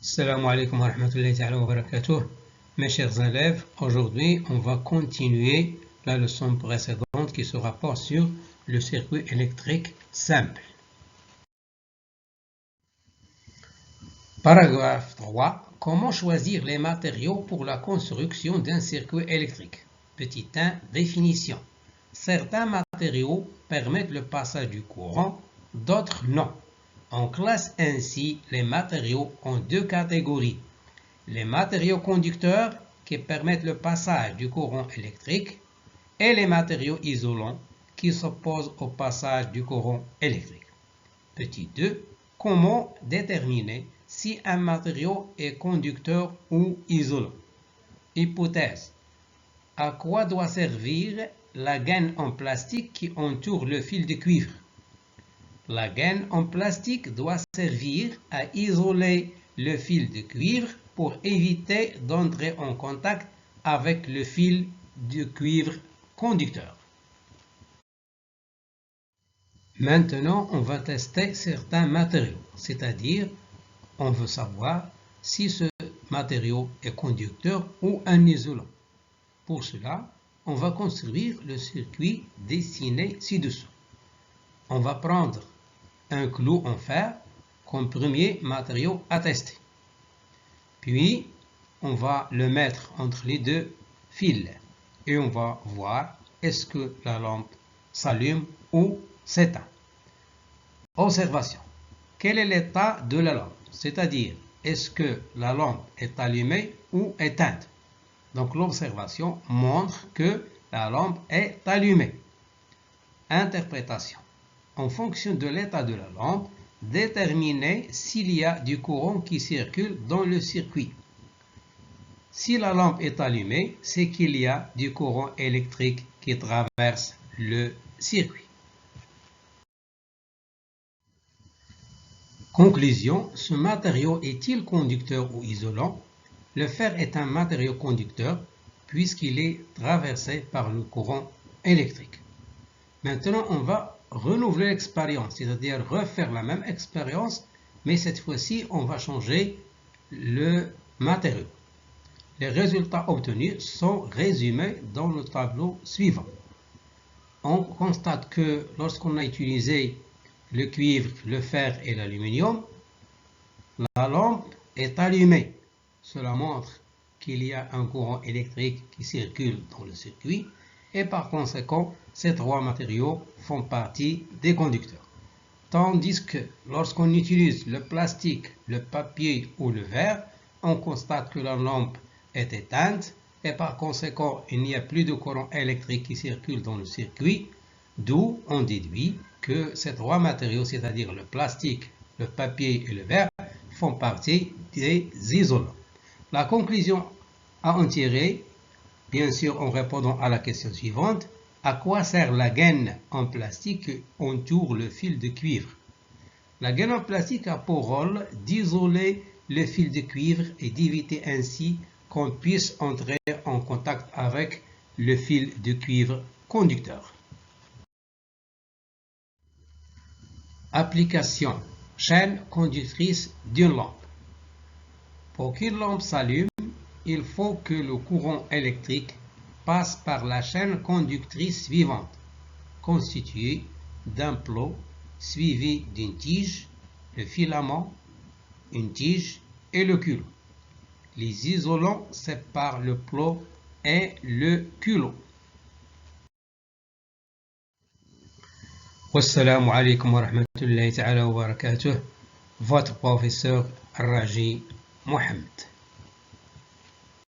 Assalamu alaikum wa rahmatullahi ta'ala wa barakatuh. Mes chers élèves, aujourd'hui on va continuer la leçon précédente qui se rapporte sur le circuit électrique simple. Paragraphe 3. Comment choisir les matériaux pour la construction d'un circuit électrique? Petit 1. Définition. Certains matériaux permettent le passage du courant, d'autres non. On classe ainsi les matériaux en deux catégories. Les matériaux conducteurs qui permettent le passage du courant électrique et les matériaux isolants qui s'opposent au passage du courant électrique. Petit 2. Comment déterminer si un matériau est conducteur ou isolant? Hypothèse. À quoi doit servir la gaine en plastique qui entoure le fil de cuivre? La gaine en plastique doit servir à isoler le fil de cuivre pour éviter d'entrer en contact avec le fil de cuivre conducteur. Maintenant, on va tester certains matériaux, c'est-à-dire on veut savoir si ce matériau est conducteur ou un isolant. Pour cela, on va construire le circuit dessiné ci-dessous. On va prendre un clou en fer comme premier matériau à tester. Puis, on va le mettre entre les deux fils et on va voir est-ce que la lampe s'allume ou s'éteint. Observation. Quel est l'état de la lampe? C'est-à-dire, est-ce que la lampe est allumée ou éteinte? Donc, l'observation montre que la lampe est allumée. Interprétation. En fonction de l'état de la lampe, déterminer s'il y a du courant qui circule dans le circuit. Si la lampe est allumée, c'est qu'il y a du courant électrique qui traverse le circuit. Conclusion, ce matériau est-il conducteur ou isolant? Le fer est un matériau conducteur puisqu'il est traversé par le courant électrique. Maintenant, on va renouveler l'expérience, c'est-à-dire refaire la même expérience, mais cette fois-ci, on va changer le matériau. Les résultats obtenus sont résumés dans le tableau suivant. On constate que lorsqu'on a utilisé le cuivre, le fer et l'aluminium, la lampe est allumée. Cela montre qu'il y a un courant électrique qui circule dans le circuit et par conséquent, ces trois matériaux font partie des conducteurs. Tandis que lorsqu'on utilise le plastique, le papier ou le verre, on constate que la lampe est éteinte et par conséquent, il n'y a plus de courant électrique qui circule dans le circuit, d'où on déduit que ces trois matériaux, c'est-à-dire le plastique, le papier et le verre, font partie des isolants. La conclusion à en tirer, bien sûr en répondant à la question suivante, à quoi sert la gaine en plastique qui entoure le fil de cuivre? La gaine en plastique a pour rôle d'isoler le fil de cuivre et d'éviter ainsi qu'on puisse entrer en contact avec le fil de cuivre conducteur. Application. Chaîne conductrice d'une lampe. Pour qu'une lampe s'allume, il faut que le courant électrique passe par la chaîne conductrice suivante, constituée d'un plot suivi d'une tige, le filament, une tige et le culot. Les isolants séparent le plot et le culot. Wassalamu alaikum wa rahmatullahi ta'ala wa barakatuh. Votre professeur Raji Mohamed.